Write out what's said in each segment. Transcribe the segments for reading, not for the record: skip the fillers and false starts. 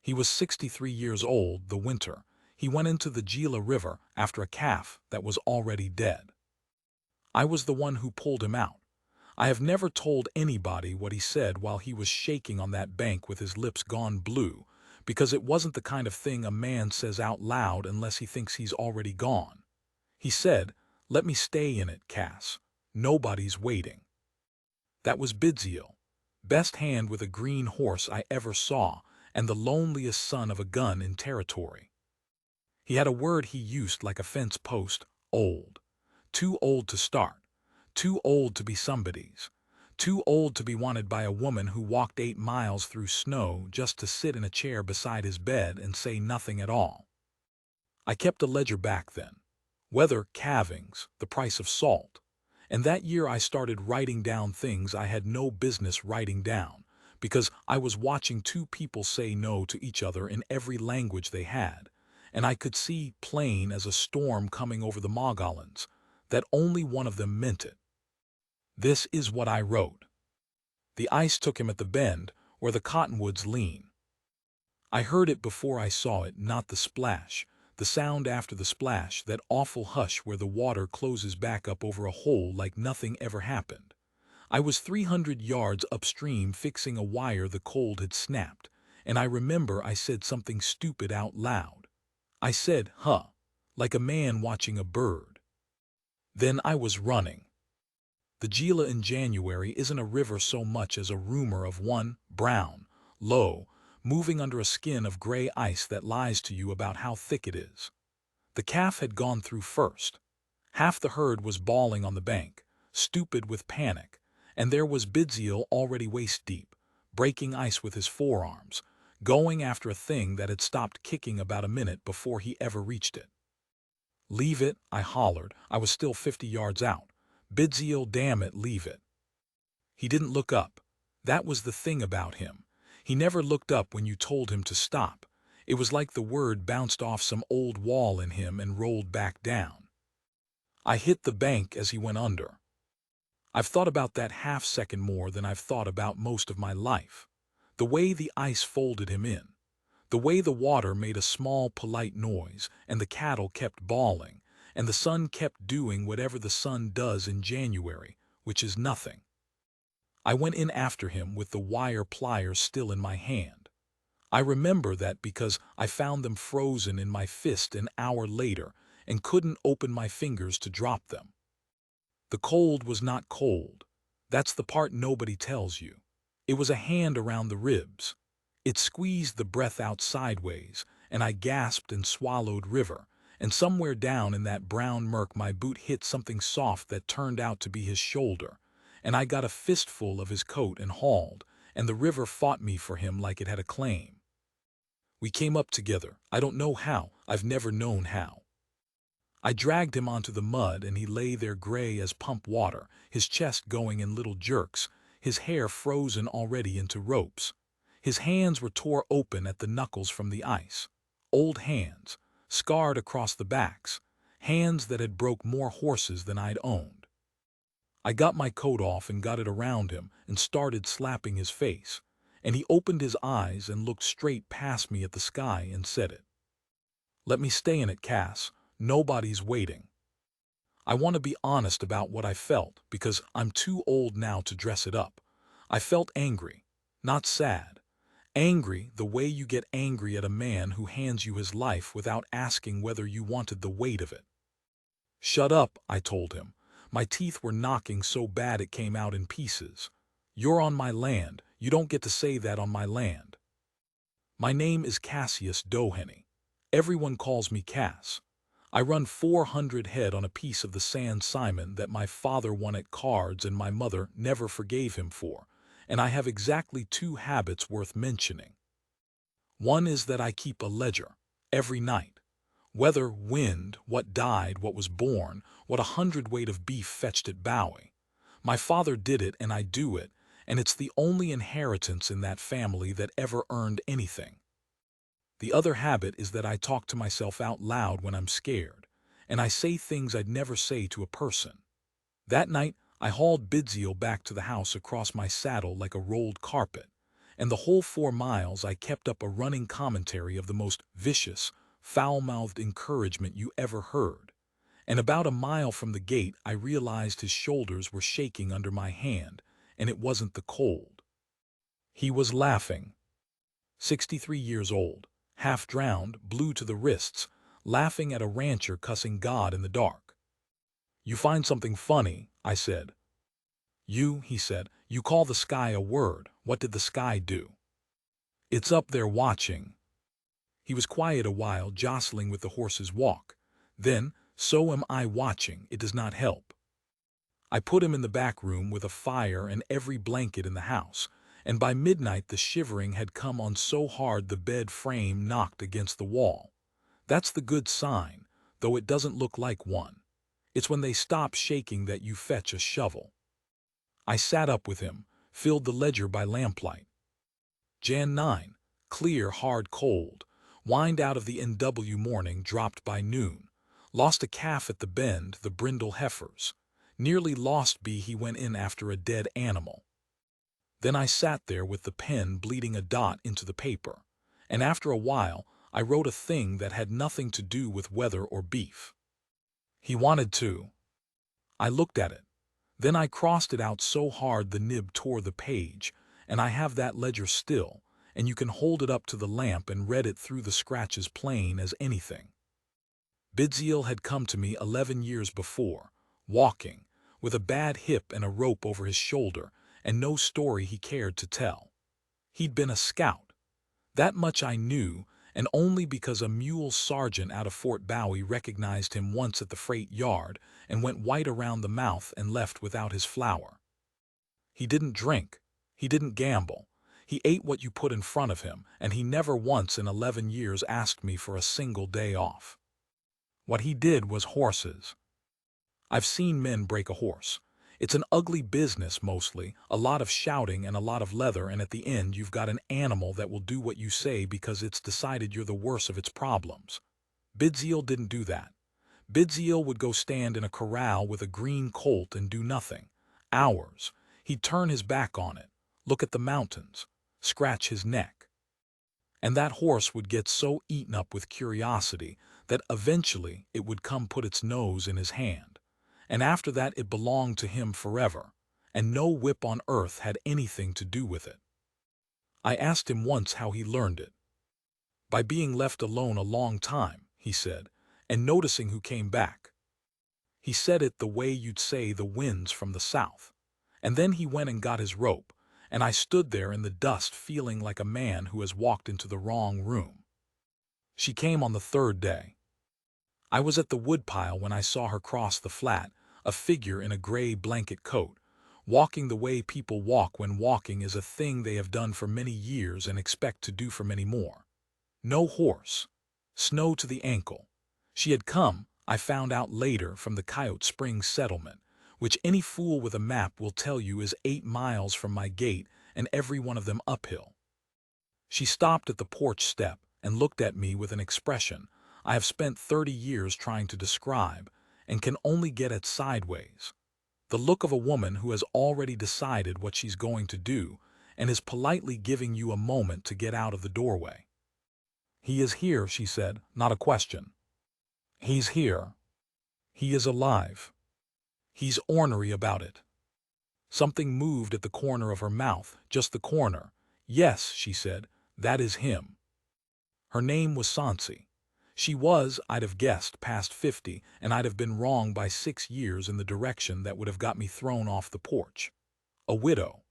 He was 63 years old the winter. He went into the Gila River after a calf that was already dead. I was the one who pulled him out. I have never told anybody what he said while he was shaking on that bank with his lips gone blue, because it wasn't the kind of thing a man says out loud unless he thinks he's already gone. He said, "Let me stay in it, Cass. Nobody's waiting." That was Bidziil, best hand with a green horse I ever saw, and the loneliest son of a gun in territory. He had a word he used like a fence post: old. Too old to start. Too old to be somebody's. Too old to be wanted by a woman who walked 8 miles through snow just to sit in a chair beside his bed and say nothing at all. I kept a ledger back then. Weather, calvings, the price of salt. And that year I started writing down things I had no business writing down, because I was watching two people say no to each other in every language they had, and I could see plain as a storm coming over the Mogollons, that only one of them meant it. This is what I wrote. The ice took him at the bend where the cottonwoods lean. I heard it before I saw it, not the splash, the sound after the splash, that awful hush where the water closes back up over a hole like nothing ever happened. I was 300 yards upstream fixing a wire the cold had snapped, and I remember I said something stupid out loud. I said, "Huh," like a man watching a bird. Then I was running. The Gila in January isn't a river so much as a rumor of one, brown, low, moving under a skin of gray ice that lies to you about how thick it is. The calf had gone through first. Half the herd was bawling on the bank, stupid with panic, and there was Bidziil already waist-deep, breaking ice with his forearms, going after a thing that had stopped kicking about a minute before he ever reached it. "Leave it," I hollered. I was still 50 yards out. "Bidziil, damn it, leave it." He didn't look up. That was the thing about him. He never looked up when you told him to stop. It was like the word bounced off some old wall in him and rolled back down. I hit the bank as he went under. I've thought about that half-second more than I've thought about most of my life. The way the ice folded him in. The way the water made a small, polite noise, and the cattle kept bawling, and the sun kept doing whatever the sun does in January, which is nothing. I went in after him with the wire pliers still in my hand. I remember that because I found them frozen in my fist an hour later and couldn't open my fingers to drop them. The cold was not cold. That's the part nobody tells you. It was a hand around the ribs. It squeezed the breath out sideways, and I gasped and swallowed river, and somewhere down in that brown murk my boot hit something soft that turned out to be his shoulder, and I got a fistful of his coat and hauled, and the river fought me for him like it had a claim. We came up together. I don't know how. I've never known how. I dragged him onto the mud, and he lay there gray as pump water, his chest going in little jerks, his hair frozen already into ropes. His hands were tore open at the knuckles from the ice. Old hands, scarred across the backs, hands that had broke more horses than I'd owned. I got my coat off and got it around him and started slapping his face, and he opened his eyes and looked straight past me at the sky and said it. "Let me stay in it, Cass. Nobody's waiting." I want to be honest about what I felt, because I'm too old now to dress it up. I felt angry, not sad. Angry the way you get angry at a man who hands you his life without asking whether you wanted the weight of it. "Shut up," I told him. My teeth were knocking so bad it came out in pieces. "You're on my land. You don't get to say that on my land." My name is Cassius Doheny. Everyone calls me Cass. I run 400 head on a piece of the San Simon that my father won at cards and my mother never forgave him for, and I have exactly 2 habits worth mentioning. One is that I keep a ledger, every night. Weather, wind, what died, what was born, what 100 weight of beef fetched at Bowie. My father did it and I do it, and it's the only inheritance in that family that ever earned anything. The other habit is that I talk to myself out loud when I'm scared, and I say things I'd never say to a person. That night, I hauled Bidziil back to the house across my saddle like a rolled carpet, and the whole 4 miles I kept up a running commentary of the most vicious, foul-mouthed encouragement you ever heard. And about a mile from the gate I realized his shoulders were shaking under my hand, and it wasn't the cold. He was laughing. 63 years old, half drowned, blue to the wrists, laughing at a rancher cussing God in the dark. "You find something funny," I said. He said, "you call the sky a word. What did the sky do?" "It's up there watching." He was quiet a while, jostling with the horse's walk. Then, "So am I watching. It does not help." I put him in the back room with a fire and every blanket in the house, and by midnight the shivering had come on so hard the bed frame knocked against the wall. That's the good sign, though it doesn't look like one. It's when they stop shaking that you fetch a shovel. I sat up with him, filled the ledger by lamplight. Jan 9, clear, hard, cold, whined out of the NW morning, dropped by noon. Lost a calf at the bend, the brindle heifers. Nearly lost B. He went in after a dead animal. Then I sat there with the pen bleeding a dot into the paper, and after a while I wrote a thing that had nothing to do with weather or beef. He wanted to. I looked at it. Then I crossed it out so hard the nib tore the page, and I have that ledger still, and you can hold it up to the lamp and read it through the scratches plain as anything. Bidziil had come to me 11 years before, walking, with a bad hip and a rope over his shoulder, and no story he cared to tell. He'd been a scout. That much I knew, and only because a mule sergeant out of Fort Bowie recognized him once at the freight yard and went white around the mouth and left without his flour. He didn't drink. He didn't gamble. He ate what you put in front of him, and he never once in 11 years asked me for a single day off. What he did was horses. I've seen men break a horse. It's an ugly business mostly, a lot of shouting and a lot of leather, and at the end you've got an animal that will do what you say because it's decided you're the worst of its problems. Bidziil didn't do that. Bidziil would go stand in a corral with a green colt and do nothing. Hours. He'd turn his back on it, look at the mountains, scratch his neck. And that horse would get so eaten up with curiosity that eventually it would come put its nose in his hand. And after that it belonged to him forever, and no whip on earth had anything to do with it. I asked him once how he learned it. "By being left alone a long time," he said, "and noticing who came back." He said it the way you'd say the wind's from the south. And then he went and got his rope, and I stood there in the dust feeling like a man who has walked into the wrong room. She came on the 3rd day. I was at the woodpile when I saw her cross the flat, a figure in a gray blanket coat, walking the way people walk when walking is a thing they have done for many years and expect to do for many more. No horse. Snow to the ankle. She had come, I found out later, from the Coyote Springs settlement, which any fool with a map will tell you is 8 miles from my gate and every one of them uphill. She stopped at the porch step and looked at me with an expression I have spent 30 years trying to describe and can only get at sideways. The look of a woman who has already decided what she's going to do and is politely giving you a moment to get out of the doorway. "He is here," she said, not a question. "He's here. He is alive. He's ornery about it." Something moved at the corner of her mouth, just the corner. "Yes," she said, "that is him." Her name was Sonsee. She was, I'd have guessed, past 50, and I'd have been wrong by 6 years in the direction that would have got me thrown off the porch. A widow.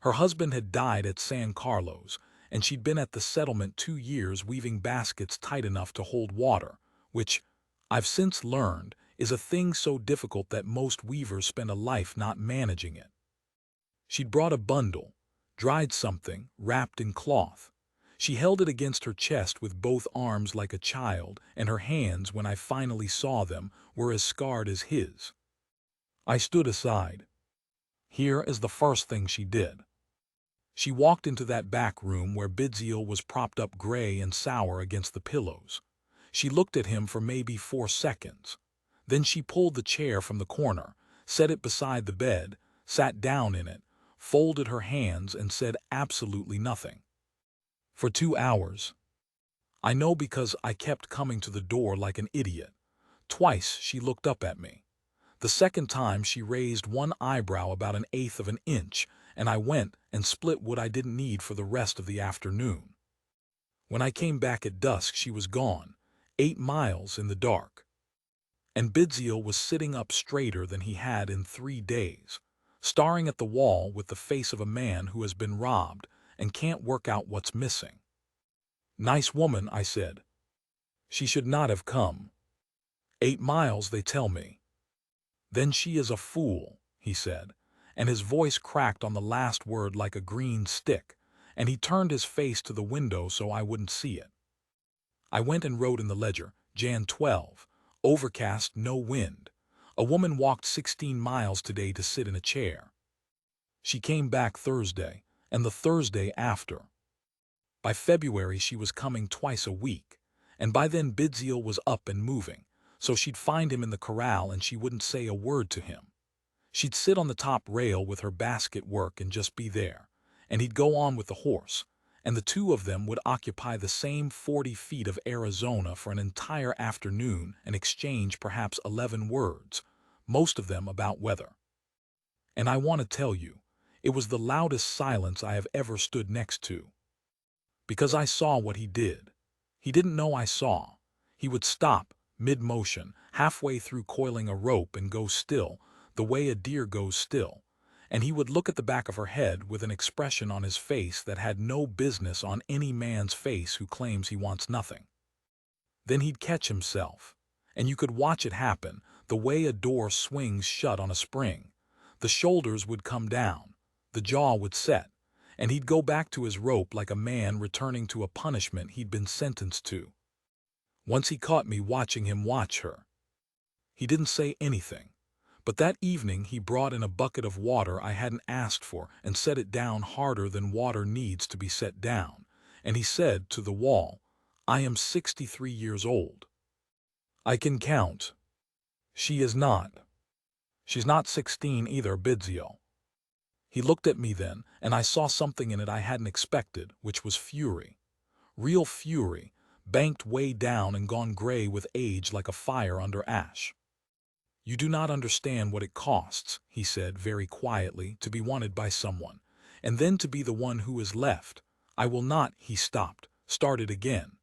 Her husband had died at San Carlos, and she'd been at the settlement 2 years weaving baskets tight enough to hold water, which, I've since learned, is a thing so difficult that most weavers spend a life not managing it. She'd brought a bundle, dried something, wrapped in cloth. She held it against her chest with both arms like a child, and her hands, when I finally saw them, were as scarred as his. I stood aside. Here is the first thing she did. She walked into that back room where Bidziil was propped up gray and sour against the pillows. She looked at him for maybe 4 seconds. Then she pulled the chair from the corner, set it beside the bed, sat down in it, folded her hands and said absolutely nothing. For 2 hours. I know because I kept coming to the door like an idiot. Twice she looked up at me. The second time she raised one eyebrow about 1/8 of an inch, and I went and split what I didn't need for the rest of the afternoon. When I came back at dusk she was gone, 8 miles in the dark. And Bidziil was sitting up straighter than he had in 3 days, staring at the wall with the face of a man who has been robbed and can't work out what's missing. "Nice woman," I said. "She should not have come. 8 miles, they tell me." "Then she is a fool," he said, and his voice cracked on the last word like a green stick, and he turned his face to the window so I wouldn't see it. I went and wrote in the ledger, Jan 12, overcast, no wind. A woman walked 16 miles today to sit in a chair. She came back Thursday, and the Thursday after. By February she was coming twice a week, and by then Bidziil was up and moving, so she'd find him in the corral and she wouldn't say a word to him. She'd sit on the top rail with her basket work and just be there, and he'd go on with the horse, and the two of them would occupy the same 40 feet of Arizona for an entire afternoon and exchange perhaps 11 words, most of them about weather. And I want to tell you, it was the loudest silence I have ever stood next to. Because I saw what he did. He didn't know I saw. He would stop, mid-motion, halfway through coiling a rope and go still, the way a deer goes still, and he would look at the back of her head with an expression on his face that had no business on any man's face who claims he wants nothing. Then he'd catch himself, and you could watch it happen, the way a door swings shut on a spring. The shoulders would come down, the jaw would set, and he'd go back to his rope like a man returning to a punishment he'd been sentenced to. Once he caught me watching him watch her. He didn't say anything, but that evening he brought in a bucket of water I hadn't asked for and set it down harder than water needs to be set down, and he said to the wall, "I am 63 years old. I can count. She is not. She's not 16 either, Bidziil." He looked at me then, and I saw something in it I hadn't expected, which was fury. Real fury, banked way down and gone gray with age like a fire under ash. "You do not understand what it costs," he said very quietly, "to be wanted by someone, and then to be the one who is left. I will not," he stopped, started again.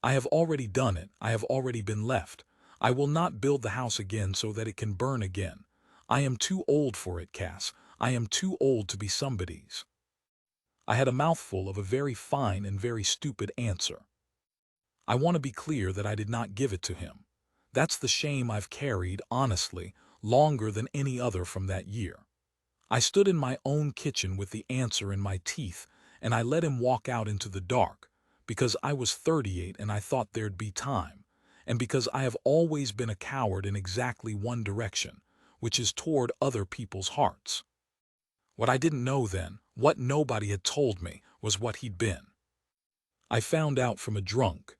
"I have already done it, I have already been left. I will not build the house again so that it can burn again. I am too old for it, Cass. I am too old to be somebody's." I had a mouthful of a very fine and very stupid answer. I want to be clear that I did not give it to him. That's the shame I've carried, honestly, longer than any other from that year. I stood in my own kitchen with the answer in my teeth, and I let him walk out into the dark, because I was 38 and I thought there'd be time, and because I have always been a coward in exactly one direction, which is toward other people's hearts. What I didn't know then, what nobody had told me, was what he'd been. I found out from a drunk.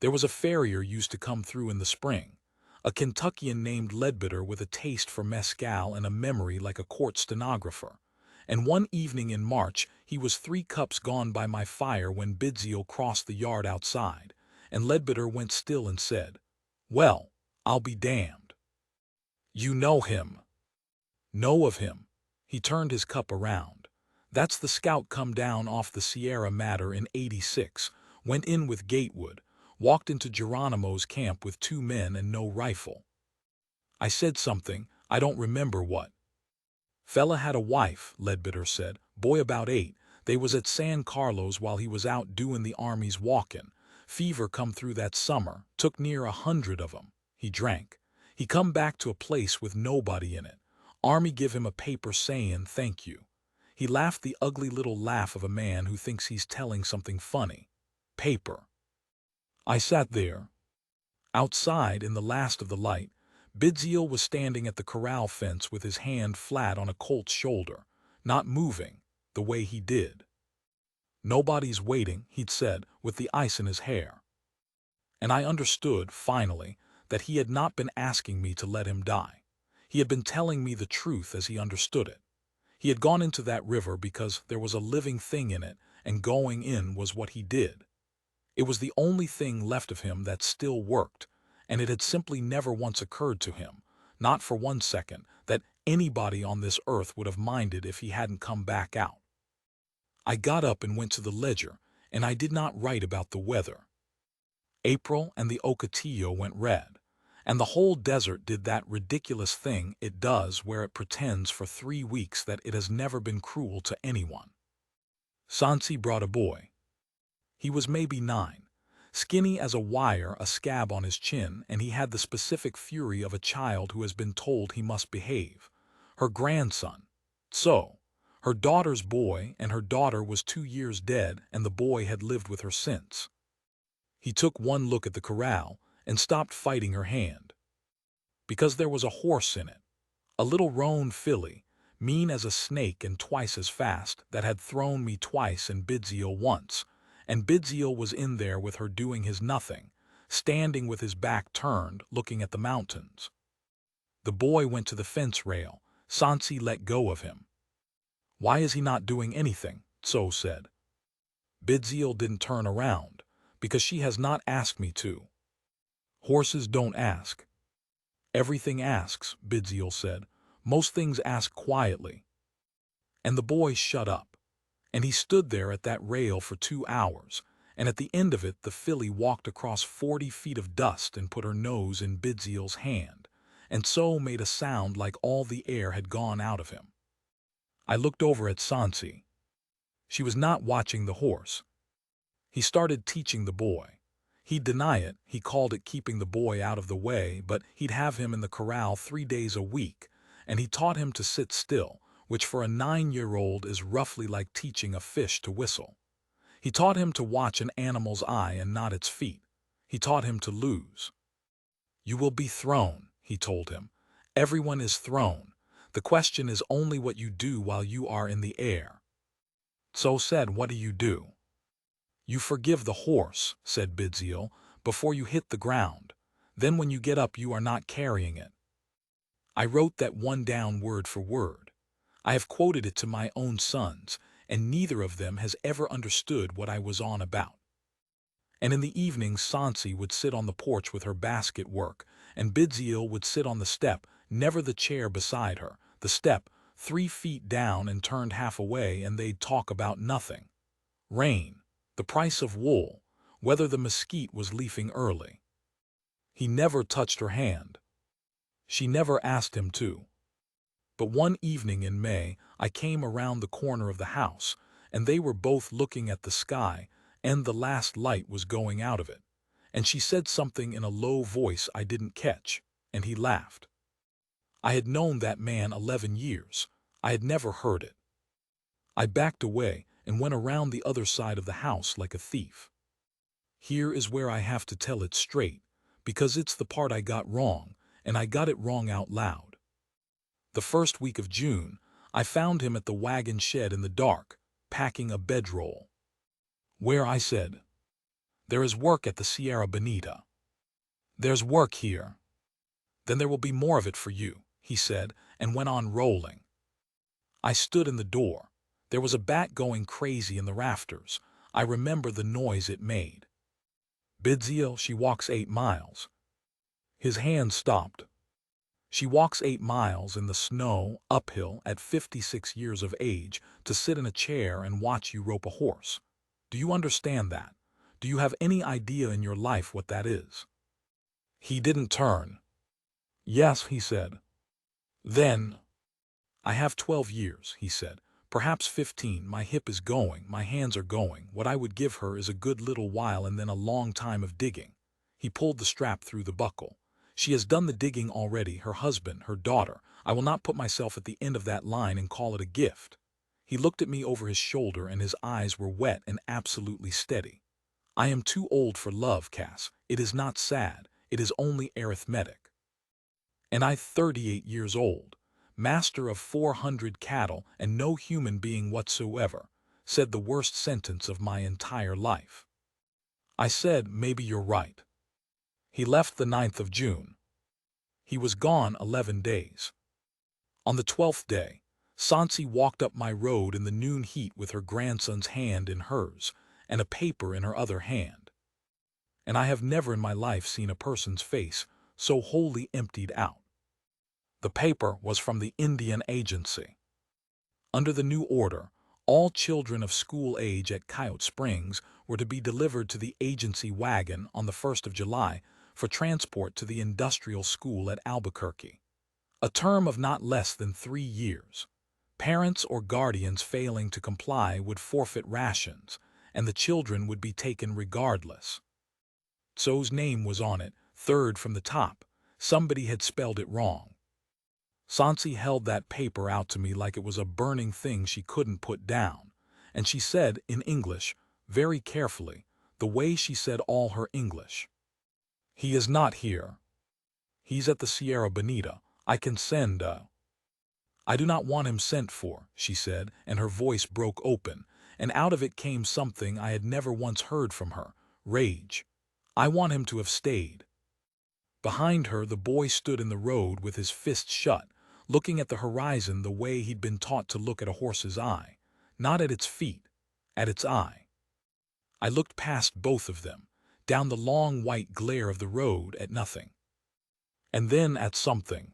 There was a farrier used to come through in the spring, a Kentuckian named Leadbitter with a taste for mescal and a memory like a court stenographer. And one evening in March he was 3 cups gone by my fire when Bidziil crossed the yard outside, and Leadbitter went still and said, "Well, I'll be damned." "You know him." "Know of him." He turned his cup around. "That's the scout come down off the Sierra Madre in '86, went in with Gatewood, walked into Geronimo's camp with 2 men and no rifle." I said something, I don't remember what. "Fella had a wife," Leadbitter said, "boy about 8, they was at San Carlos while he was out doin' the army's walkin'. Fever come through that summer, took near 100 of 'em. He drank. He come back to a place with nobody in it. Army give him a paper sayin' thank you. He laughed the ugly little laugh of a man who thinks he's telling something funny. Paper. I sat there. Outside, in the last of the light, Bidziil was standing at the corral fence with his hand flat on a colt's shoulder, not moving, the way he did. "Nobody's waiting," he'd said, with the ice in his hair. And I understood, finally, that he had not been asking me to let him die. He had been telling me the truth as he understood it. He had gone into that river because there was a living thing in it, and going in was what he did. It was the only thing left of him that still worked, and it had simply never once occurred to him, not for 1 second, that anybody on this earth would have minded if he hadn't come back out. I got up and went to the ledger, and I did not write about the weather. April and the Ocotillo went red, and the whole desert did that ridiculous thing it does where it pretends for 3 weeks that it has never been cruel to anyone. Sonsee brought a boy. He was maybe 9, skinny as a wire, a scab on his chin, and he had the specific fury of a child who has been told he must behave. Her grandson. So, her daughter's boy, and her daughter was 2 years dead, and the boy had lived with her since. He took one look at the corral and stopped fighting her hand. Because there was a horse in it, a little roan filly, mean as a snake and twice as fast, that had thrown me twice and Bidziil once, and Bidziil was in there with her doing his nothing, standing with his back turned, looking at the mountains. The boy went to the fence rail. Sonsee let go of him. "Why is he not doing anything?" So said. Bidziil didn't turn around, because she has not asked me to. Horses don't ask. Everything asks, Bidziil said. Most things ask quietly. And the boy shut up. And he stood there at that rail for 2 hours, and at the end of it the filly walked across 40 feet of dust and put her nose in Bidziil's hand, and so made a sound like all the air had gone out of him. I looked over at Sonsee. She was not watching the horse. He started teaching the boy. He'd deny it, he called it keeping the boy out of the way, but he'd have him in the corral 3 days a week, and he taught him to sit still, which for a 9-year-old is roughly like teaching a fish to whistle. He taught him to watch an animal's eye and not its feet. He taught him to lose. "You will be thrown," he told him. "Everyone is thrown. The question is only what you do while you are in the air." So said, "What do you do?" "You forgive the horse," said Bidziil, "before you hit the ground. Then when you get up you are not carrying it." I wrote that one down word for word. I have quoted it to my own sons, and neither of them has ever understood what I was on about. And in the evening Sonsee would sit on the porch with her basket work, and Bidziil would sit on the step, never the chair beside her, the step 3 feet down and turned half away, and they'd talk about nothing. Rain, the price of wool, whether the mesquite was leafing early. He never touched her hand. She never asked him to. But one evening in May, I came around the corner of the house, and they were both looking at the sky, and the last light was going out of it, and she said something in a low voice I didn't catch, and he laughed. I had known that man 11 years. I had never heard it. I backed away and went around the other side of the house like a thief. Here is where I have to tell it straight, because it's the part I got wrong, and I got it wrong out loud. The first week of June, I found him at the wagon shed in the dark, packing a bedroll. "Where?" I said. "There is work at the Sierra Bonita." "There's work here." "Then there will be more of it for you," he said, and went on rolling. I stood in the door. There was a bat going crazy in the rafters. I remember the noise it made. "Bidziil, she walks 8 miles. His hand stopped. "She walks 8 miles in the snow, uphill, at 56 years of age, to sit in a chair and watch you rope a horse. Do you understand that? Do you have any idea in your life what that is?" He didn't turn. "Yes," he said. "Then—" "I have 12 years," he said. "Perhaps 15. My hip is going, my hands are going. What I would give her is a good little while and then a long time of digging." He pulled the strap through the buckle. "She has done the digging already, her husband, her daughter. I will not put myself at the end of that line and call it a gift." He looked at me over his shoulder and his eyes were wet and absolutely steady. "I am too old for love, Cass. It is not sad. It is only arithmetic. And I 38 years old, master of 400 cattle and no human being whatsoever, said the worst sentence of my entire life. I said, maybe you're right. He left the 9th of June. He was gone 11 days. On the 12th day, Sonsee walked up my road in the noon heat with her grandson's hand in hers and a paper in her other hand. And I have never in my life seen a person's face so wholly emptied out. The paper was from the Indian Agency. Under the new order, all children of school age at Coyote Springs were to be delivered to the agency wagon on the 1st of July for transport to the industrial school at Albuquerque. A term of not less than 3 years. Parents or guardians failing to comply would forfeit rations, and the children would be taken regardless. So's name was on it, third from the top. Somebody had spelled it wrong. Sonsee held that paper out to me like it was a burning thing she couldn't put down, and she said in English, very carefully, the way she said all her English. "He is not here. He's at the Sierra Bonita. I can send I do not want him sent for," she said, and her voice broke open, and out of it came something I had never once heard from her, rage. "I want him to have stayed." Behind her, the boy stood in the road with his fists shut, looking at the horizon the way he'd been taught to look at a horse's eye, not at its feet, at its eye. I looked past both of them, down the long white glare of the road at nothing. And then at something.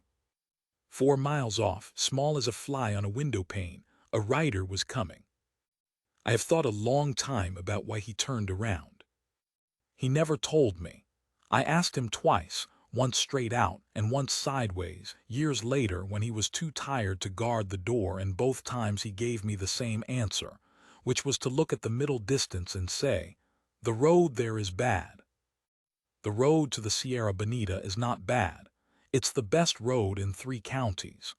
4 miles off, small as a fly on a window pane, a rider was coming. I have thought a long time about why he turned around. He never told me. I asked him twice, once straight out and once sideways, years later when he was too tired to guard the door, and both times he gave me the same answer, which was to look at the middle distance and say, "The road there is bad." The road to the Sierra Bonita is not bad. It's the best road in 3 counties.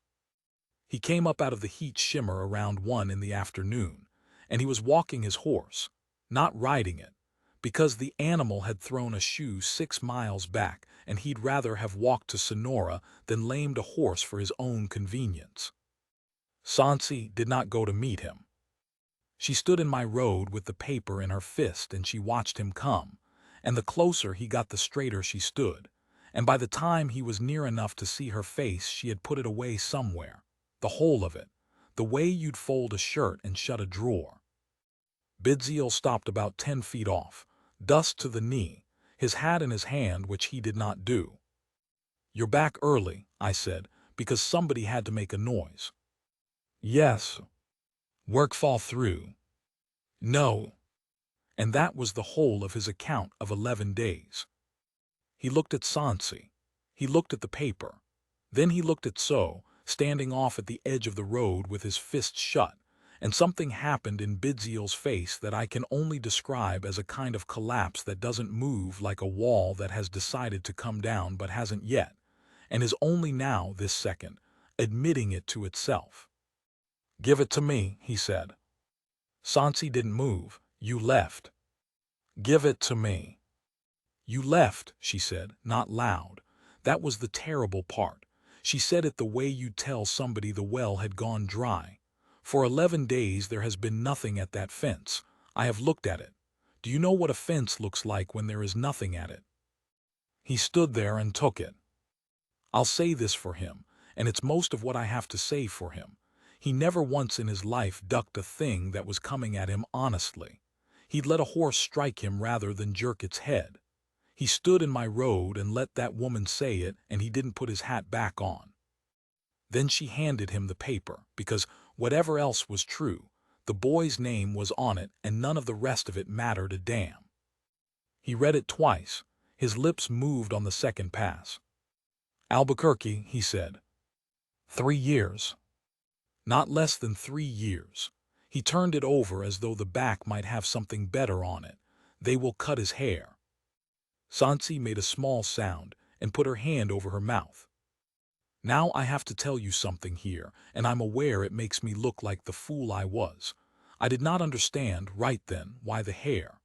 He came up out of the heat shimmer around 1 in the afternoon, and he was walking his horse, not riding it, because the animal had thrown a shoe 6 miles back, and he'd rather have walked to Sonora than lamed a horse for his own convenience. Sonsee did not go to meet him. She stood in my road with the paper in her fist, and she watched him come, and the closer he got the straighter she stood, and by the time he was near enough to see her face she had put it away somewhere, the whole of it, the way you'd fold a shirt and shut a drawer. Bidziil stopped about 10 feet off, dust to the knee, his hat in his hand, which he did not do. "You're back early," I said, "because somebody had to make a noise." "Yes." "Work fall through?" "No." And that was the whole of his account of 11 days. He looked at Sonsee. He looked at the paper. Then he looked at So, standing off at the edge of the road with his fists shut, and something happened in Bidziil's face that I can only describe as a kind of collapse that doesn't move, like a wall that has decided to come down but hasn't yet, and is only now, this second, admitting it to itself. "Give it to me," he said. Sonsee didn't move. "You left." "Give it to me." "You left," she said, not loud. That was the terrible part. She said it the way you'd tell somebody the well had gone dry. "For 11 days there has been nothing at that fence. I have looked at it. Do you know what a fence looks like when there is nothing at it?" He stood there and took it. I'll say this for him, and it's most of what I have to say for him. He never once in his life ducked a thing that was coming at him honestly. He'd let a horse strike him rather than jerk its head. He stood in my road and let that woman say it, and he didn't put his hat back on. Then she handed him the paper, because whatever else was true, the boy's name was on it, and none of the rest of it mattered a damn. He read it twice. His lips moved on the second pass. "Albuquerque," he said. 3 years. Not less than 3 years. He turned it over as though the back might have something better on it. "They will cut his hair." Sonsee made a small sound and put her hand over her mouth. "Now I have to tell you something here, and I'm aware it makes me look like the fool I was. I did not understand right then why the hair.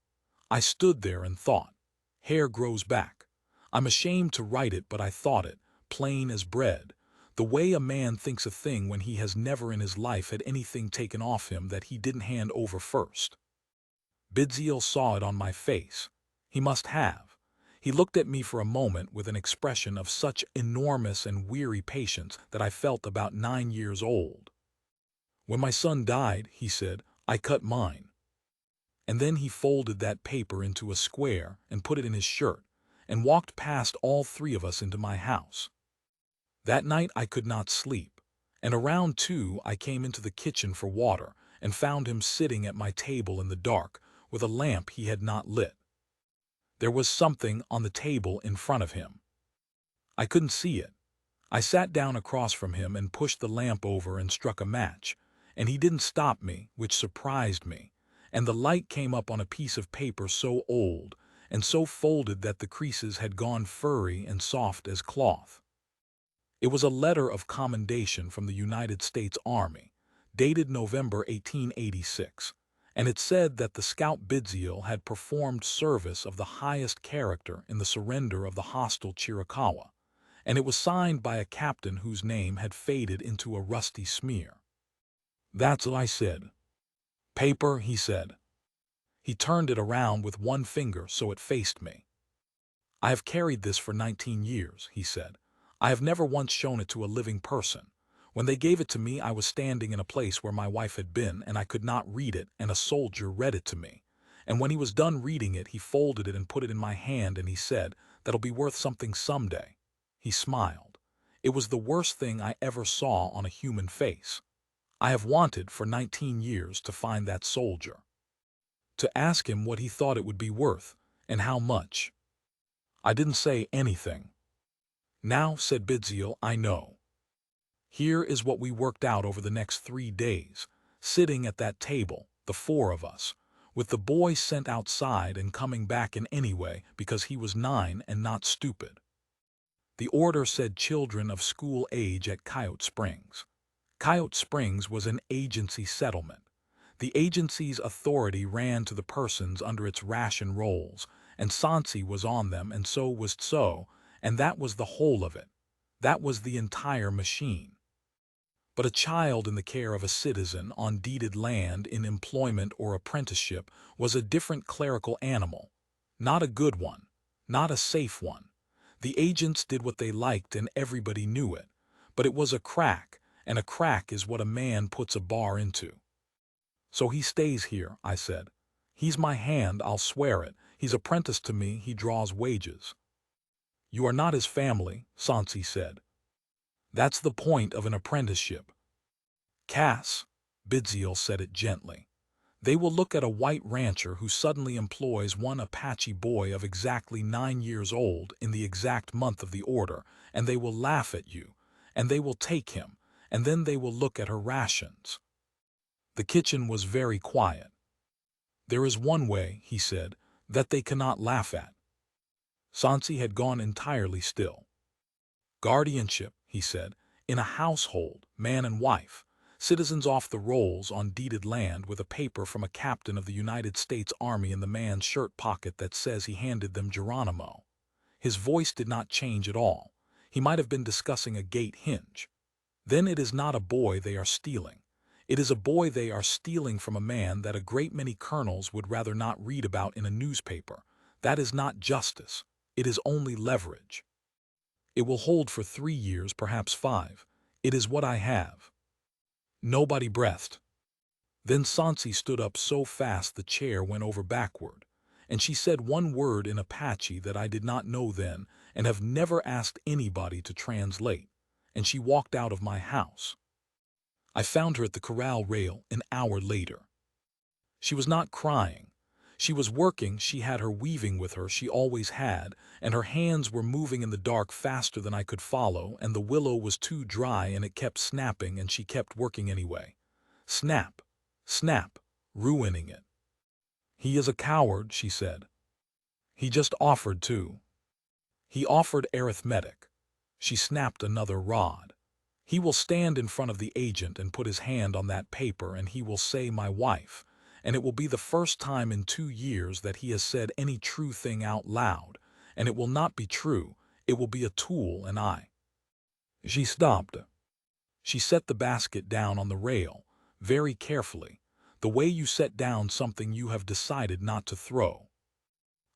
I stood there and thought. Hair grows back. I'm ashamed to write it, but I thought it, plain as bread. The way a man thinks a thing when he has never in his life had anything taken off him that he didn't hand over first. Bidziil saw it on my face. He must have. He looked at me for a moment with an expression of such enormous and weary patience that I felt about 9 years old. When my son died, he said, I cut mine. And then he folded that paper into a square and put it in his shirt and walked past all three of us into my house. That night I could not sleep, and around 2 I came into the kitchen for water and found him sitting at my table in the dark with a lamp he had not lit. There was something on the table in front of him. I couldn't see it. I sat down across from him and pushed the lamp over and struck a match, and he didn't stop me, which surprised me, and the light came up on a piece of paper so old and so folded that the creases had gone furry and soft as cloth. It was a letter of commendation from the United States Army, dated November 1886, and it said that the scout Bidziil had performed service of the highest character in the surrender of the hostile Chiricahua, and it was signed by a captain whose name had faded into a rusty smear. That's what I said. Paper, he said. He turned it around with one finger so it faced me. I have carried this for 19 years, he said. I have never once shown it to a living person. When they gave it to me, I was standing in a place where my wife had been, and I could not read it, and a soldier read it to me. And when he was done reading it, he folded it and put it in my hand, and he said, that'll be worth something someday. He smiled. It was the worst thing I ever saw on a human face. I have wanted for 19 years to find that soldier, to ask him what he thought it would be worth, and how much. I didn't say anything. Now, said Bidziil, I know. Here is what we worked out over the next 3 days, sitting at that table, the 4 of us, with the boy sent outside and coming back in anyway because he was 9 and not stupid. The order said children of school age at Coyote Springs. Coyote Springs was an agency settlement. The agency's authority ran to the persons under its ration rolls, and Sonsee was on them, and so was So, and that was the whole of it. That was the entire machine. But a child in the care of a citizen on deeded land in employment or apprenticeship was a different clerical animal, not a good one, not a safe one. The agents did what they liked and everybody knew it, but it was a crack, and a crack is what a man puts a bar into. So he stays here, I said. He's my hand, I'll swear it. He's apprenticed to me, he draws wages. You are not his family, Sonsee said. That's the point of an apprenticeship. Cass, Bidziil said it gently. They will look at a white rancher who suddenly employs one Apache boy of exactly 9 years old in the exact month of the order, and they will laugh at you, and they will take him, and then they will look at her rations. The kitchen was very quiet. There is one way, he said, that they cannot laugh at. Sonsee had gone entirely still. Guardianship, he said, in a household, man and wife, citizens off the rolls on deeded land with a paper from a captain of the United States Army in the man's shirt pocket that says he handed them Geronimo. His voice did not change at all. He might have been discussing a gate hinge. Then it is not a boy they are stealing. It is a boy they are stealing from a man that a great many colonels would rather not read about in a newspaper. That is not justice. It is only leverage. It will hold for 3 years, perhaps 5. It is what I have. Nobody breathed. Then Sonsee stood up so fast the chair went over backward, and she said one word in Apache that I did not know then and have never asked anybody to translate, and she walked out of my house. I found her at the corral rail an hour later. She was not crying. She was working, she had her weaving with her, she always had, and her hands were moving in the dark faster than I could follow, and the willow was too dry and it kept snapping, and she kept working anyway. Snap, snap, ruining it. He is a coward, she said. He just offered to. He offered arithmetic. She snapped another rod. He will stand in front of the agent and put his hand on that paper, and he will say, my wife, and it will be the first time in 2 years that he has said any true thing out loud, and it will not be true, it will be a tool, and I. She stopped. She set the basket down on the rail, very carefully, the way you set down something you have decided not to throw.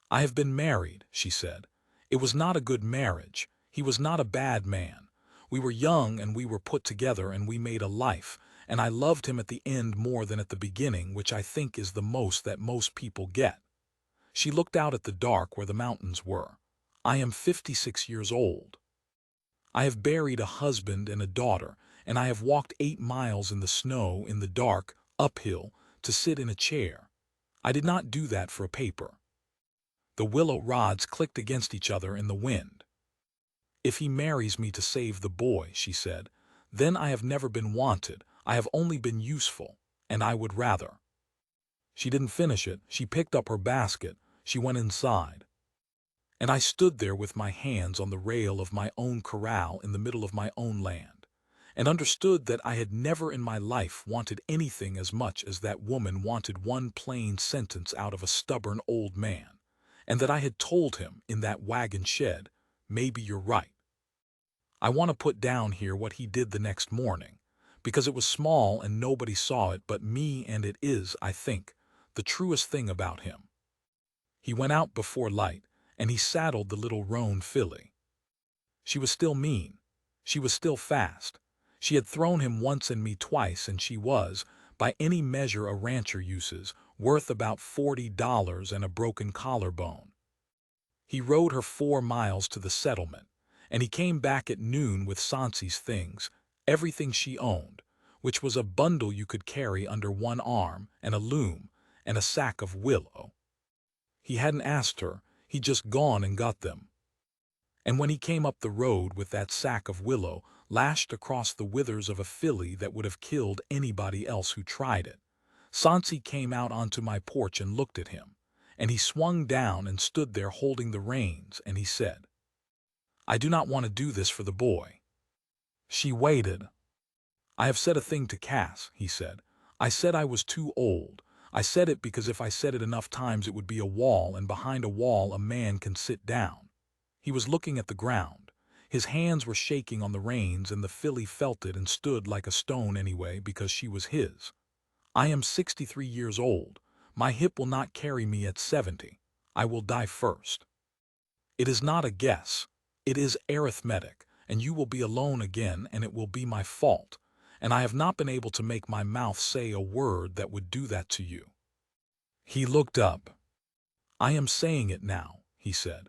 I have been married, she said. It was not a good marriage. He was not a bad man. We were young and we were put together and we made a life, and I loved him at the end more than at the beginning, which I think is the most that most people get. She looked out at the dark where the mountains were. I am 56 years old. I have buried a husband and a daughter, and I have walked 8 miles in the snow, in the dark, uphill, to sit in a chair. I did not do that for a paper. The willow rods clicked against each other in the wind. If he marries me to save the boy, she said, then I have never been wanted, I have only been useful, and I would rather. She didn't finish it. She picked up her basket. She went inside. And I stood there with my hands on the rail of my own corral in the middle of my own land, and understood that I had never in my life wanted anything as much as that woman wanted one plain sentence out of a stubborn old man, and that I had told him in that wagon shed, maybe you're right. I want to put down here what he did the next morning, because it was small and nobody saw it but me, and it is, I think, the truest thing about him. He went out before light, and he saddled the little roan filly. She was still mean. She was still fast. She had thrown him once and me twice, and she was, by any measure a rancher uses, worth about $40 and a broken collarbone. He rode her 4 miles to the settlement, and he came back at noon with Sonsee's things, everything she owned, which was a bundle you could carry under one arm, and a loom, and a sack of willow. He hadn't asked her, he'd just gone and got them. And when he came up the road with that sack of willow lashed across the withers of a filly that would have killed anybody else who tried it, Sonsee came out onto my porch and looked at him, and he swung down and stood there holding the reins, and he said, I do not want to do this for the boy. She waited. I have said a thing to Cass, he said. I said I was too old. I said it because if I said it enough times it would be a wall, and behind a wall a man can sit down. He was looking at the ground. His hands were shaking on the reins, and the filly felt it and stood like a stone anyway because she was his. I am 63 years old. My hip will not carry me at 70. I will die first. It is not a guess. It is arithmetic, and you will be alone again, and it will be my fault. And I have not been able to make my mouth say a word that would do that to you. He looked up. I am saying it now, he said.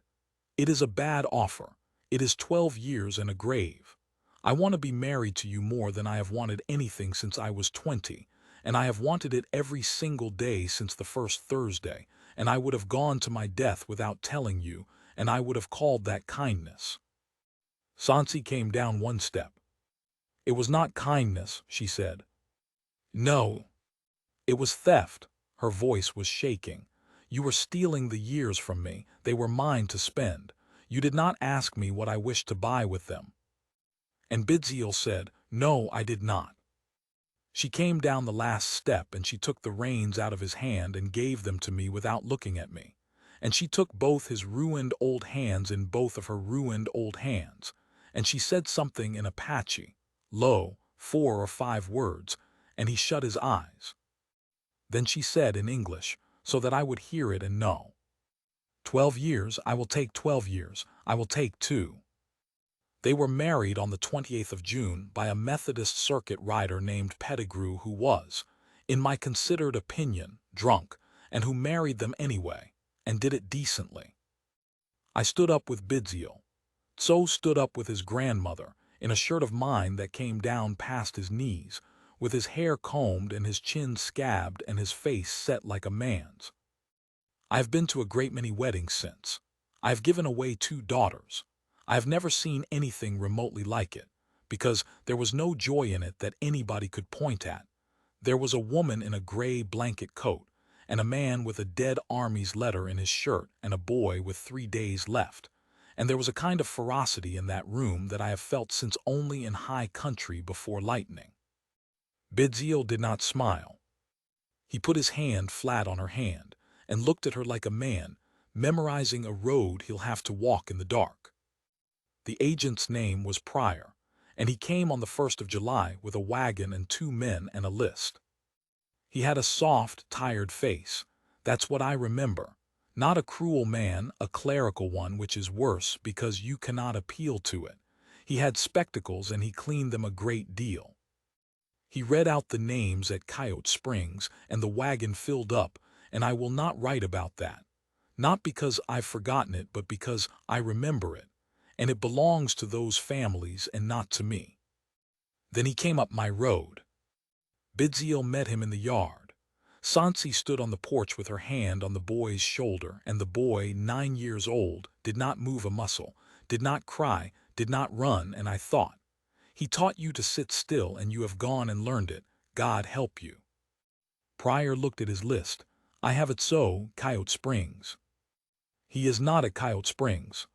It is a bad offer. It is 12 years and a grave. I want to be married to you more than I have wanted anything since I was 20, and I have wanted it every single day since the first Thursday, and I would have gone to my death without telling you, and I would have called that kindness. Sonsee came down 1 step. It was not kindness, she said. No. It was theft. Her voice was shaking. You were stealing the years from me. They were mine to spend. You did not ask me what I wished to buy with them. And Bidziil said, no, I did not. She came down the last step, and she took the reins out of his hand and gave them to me without looking at me. And she took both his ruined old hands in both of her ruined old hands, and she said something in Apache, low, 4 or 5 words, and he shut his eyes. Then she said in English, so that I would hear it and know. 12 years, I will take 12 years, I will take 2. They were married on the 28th of June by a Methodist circuit rider named Pettigrew, who was, in my considered opinion, drunk, and who married them anyway, and did it decently. I stood up with Bidziil. So stood up with his grandmother, in a shirt of mine that came down past his knees, with his hair combed and his chin scabbed and his face set like a man's. I have been to a great many weddings since. I have given away 2 daughters. I have never seen anything remotely like it, because there was no joy in it that anybody could point at. There was a woman in a gray blanket coat, and a man with a dead Army's letter in his shirt, and a boy with 3 days left. And there was a kind of ferocity in that room that I have felt since only in high country before lightning. Bidziil did not smile. He put his hand flat on her hand and looked at her like a man memorizing a road he'll have to walk in the dark. The agent's name was Pryor, and he came on the 1st of July with a wagon and 2 men and a list. He had a soft, tired face. That's what I remember. Not a cruel man, a clerical one, which is worse because you cannot appeal to it. He had spectacles and he cleaned them a great deal. He read out the names at Coyote Springs, and the wagon filled up, and I will not write about that. Not because I've forgotten it, but because I remember it, and it belongs to those families and not to me. Then he came up my road. Bidziil met him in the yard. Sonsee stood on the porch with her hand on the boy's shoulder, and the boy, 9 years old, did not move a muscle, did not cry, did not run, and I thought, he taught you to sit still and you have gone and learned it. God help you. Pryor looked at his list. I have it so, Coyote Springs. He is not at Coyote Springs.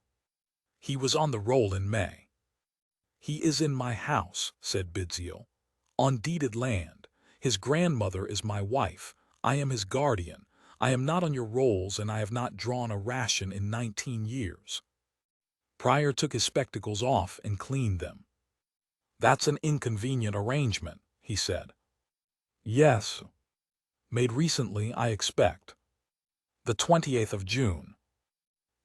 He was on the roll in May. He is in my house, said Bidziil. On deeded land. His grandmother is my wife. I am his guardian. I am not on your rolls, and I have not drawn a ration in 19 years. Pryor took his spectacles off and cleaned them. That's an inconvenient arrangement, he said. Yes. Made recently, I expect. The 28th of June.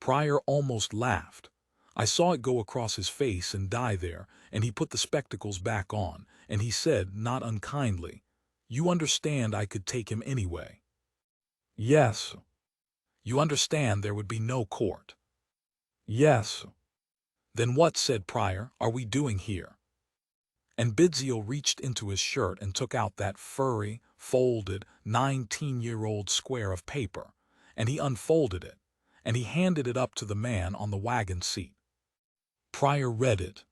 Pryor almost laughed. I saw it go across his face and die there, and he put the spectacles back on, and he said, not unkindly, you understand I could take him anyway. Yes. You understand there would be no court. Yes. Then what, said Pryor, are we doing here? And Bidziil reached into his shirt and took out that furry, folded, 19-year-old square of paper, and he unfolded it, and he handed it up to the man on the wagon seat. Pryor read it.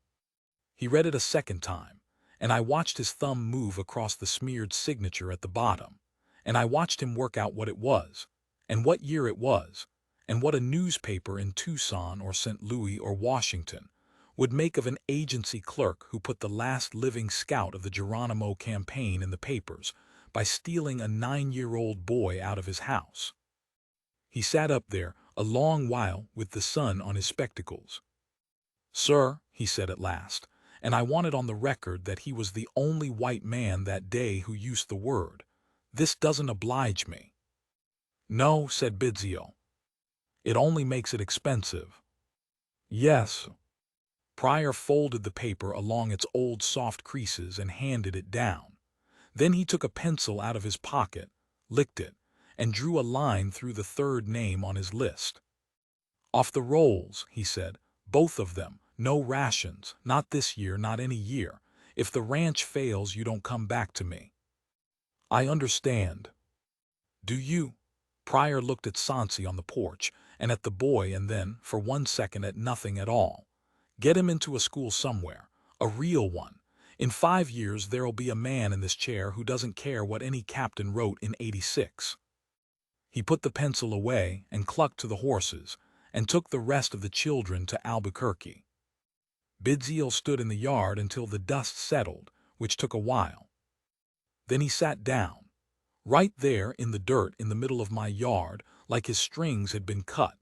He read it a second time, and I watched his thumb move across the smeared signature at the bottom, and I watched him work out what it was, and what year it was, and what a newspaper in Tucson or St. Louis or Washington would make of an agency clerk who put the last living scout of the Geronimo campaign in the papers by stealing a 9-year-old boy out of his house. He sat up there a long while with the sun on his spectacles. Sir, he said at last, and I wanted on the record that he was the only white man that day who used the word, this doesn't oblige me. No, said Bidziil. It only makes it expensive. Yes. Pryor folded the paper along its old soft creases and handed it down. Then he took a pencil out of his pocket, licked it, and drew a line through the third name on his list. Off the rolls, he said, both of them, no rations, not this year, not any year. If the ranch fails, you don't come back to me. I understand. Do you? Pryor looked at Sonsee on the porch, and at the boy, and then, for 1 second, at nothing at all. Get him into a school somewhere, a real one. In 5 years there'll be a man in this chair who doesn't care what any captain wrote in '86. He put the pencil away and clucked to the horses, and took the rest of the children to Albuquerque. Bidziil stood in the yard until the dust settled, which took a while. Then he sat down, right there in the dirt in the middle of my yard, like his strings had been cut,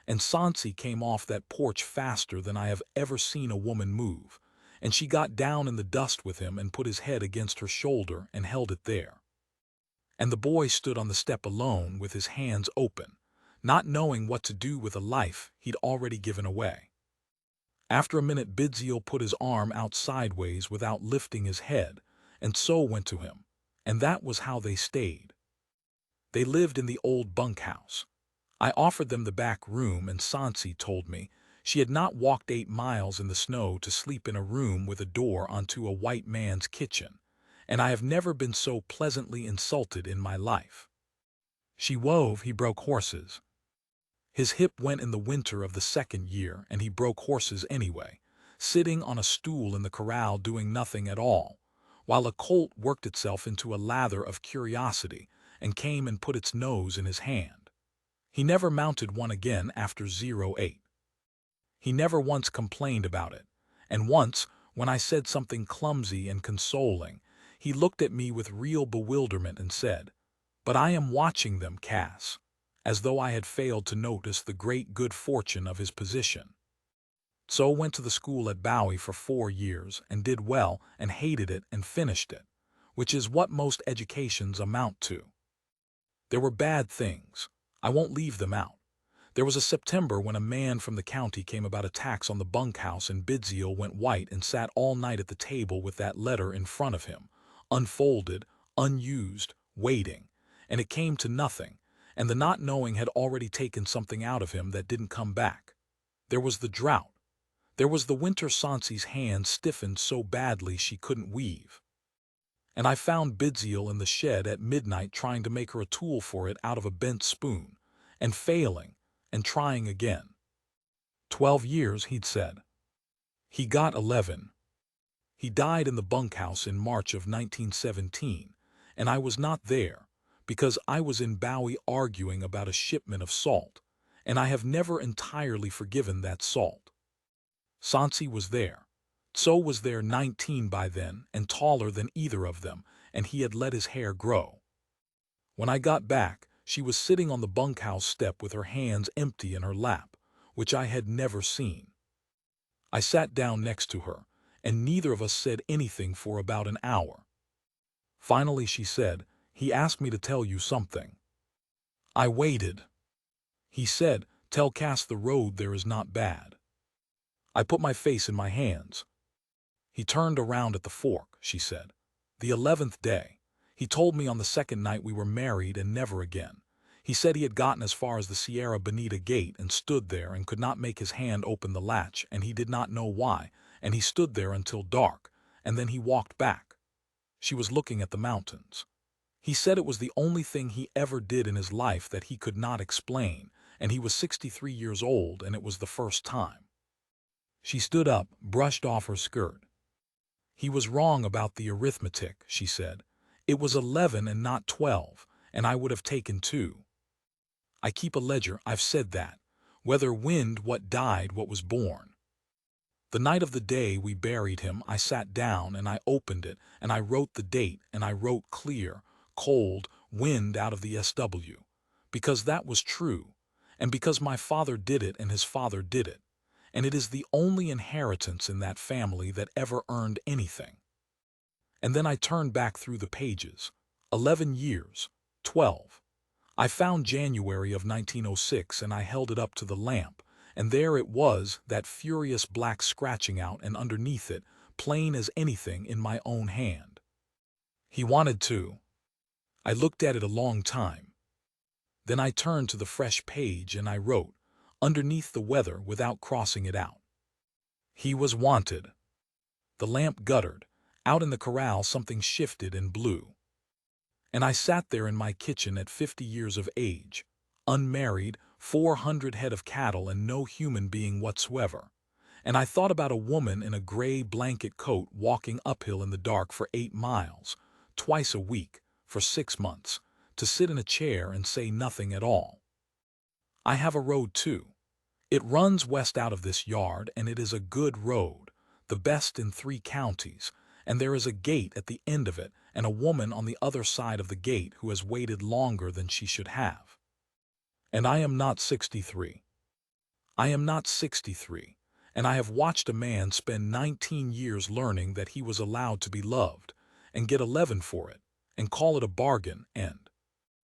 and Sonsee came off that porch faster than I have ever seen a woman move, and she got down in the dust with him and put his head against her shoulder and held it there. And the boy stood on the step alone with his hands open, not knowing what to do with a life he'd already given away. After a minute, Bidziil put his arm out sideways without lifting his head, and so went to him, and that was how they stayed. They lived in the old bunkhouse. I offered them the back room, and Sonsee told me she had not walked 8 miles in the snow to sleep in a room with a door onto a white man's kitchen, and I have never been so pleasantly insulted in my life. She wove, he broke horses. His hip went in the winter of the 2nd year, and he broke horses anyway, sitting on a stool in the corral doing nothing at all, while a colt worked itself into a lather of curiosity and came and put its nose in his hand. He never mounted one again after '08. He never once complained about it, and once, when I said something clumsy and consoling, he looked at me with real bewilderment and said, "But I am watching them, Cass," as though I had failed to notice the great good fortune of his position. So went to the school at Bowie for 4 years and did well and hated it and finished it, which is what most educations amount to. There were bad things. I won't leave them out. There was a September when a man from the county came about a tax on the bunkhouse, and Bidziil went white and sat all night at the table with that letter in front of him, unfolded, unused, waiting, and it came to nothing, and the not knowing had already taken something out of him that didn't come back. There was the drought. There was the winter Sonsee's hand stiffened so badly she couldn't weave. And I found Bidziil in the shed at midnight trying to make her a tool for it out of a bent spoon, and failing, and trying again. 12 years, he'd said. He got 11. He died in the bunkhouse in March of 1917, and I was not there, because I was in Bowie arguing about a shipment of salt, and I have never entirely forgiven that salt. Sonsee was there. So was there, 19 by then, and taller than either of them, and he had let his hair grow. When I got back, she was sitting on the bunkhouse step with her hands empty in her lap, which I had never seen. I sat down next to her, and neither of us said anything for about an hour. Finally she said, "He asked me to tell you something." I waited. He said, "Tell Cass the road there is not bad." I put my face in my hands. "He turned around at the fork," she said. "The 11th day. He told me on the second night we were married and never again. He said he had gotten as far as the Sierra Bonita gate and stood there and could not make his hand open the latch, and he did not know why, and he stood there until dark, and then he walked back." She was looking at the mountains. "He said it was the only thing he ever did in his life that he could not explain, and he was 63 years old, and it was the first time." She stood up, brushed off her skirt. "He was wrong about the arithmetic," she said. "It was 11 and not 12, and I would have taken 2. I keep a ledger, I've said that. Whether wind, what died, what was born. The night of the day we buried him, I sat down and I opened it, and I wrote the date, and I wrote clear, cold, wind out of the SW. Because that was true, and because my father did it and his father did it. And it is the only inheritance in that family that ever earned anything." And then I turned back through the pages. 11 years. 12. I found January of 1906, and I held it up to the lamp, and there it was, that furious black scratching out, and underneath it, plain as anything, in my own hand. He wanted to. I looked at it a long time. Then I turned to the fresh page and I wrote, underneath the weather, without crossing it out. He was wanted. The lamp guttered. Out in the corral something shifted and blew. And I sat there in my kitchen at 50 years of age, unmarried, 400 head of cattle and no human being whatsoever. And I thought about a woman in a gray blanket coat walking uphill in the dark for 8 miles, twice a week, for 6 months, to sit in a chair and say nothing at all. I have a road too. It runs west out of this yard, and it is a good road, the best in 3 counties, and there is a gate at the end of it and a woman on the other side of the gate who has waited longer than she should have. And I am not 63. I am not 63, and I have watched a man spend 19 years learning that he was allowed to be loved, and get 11 for it, and call it a bargain, and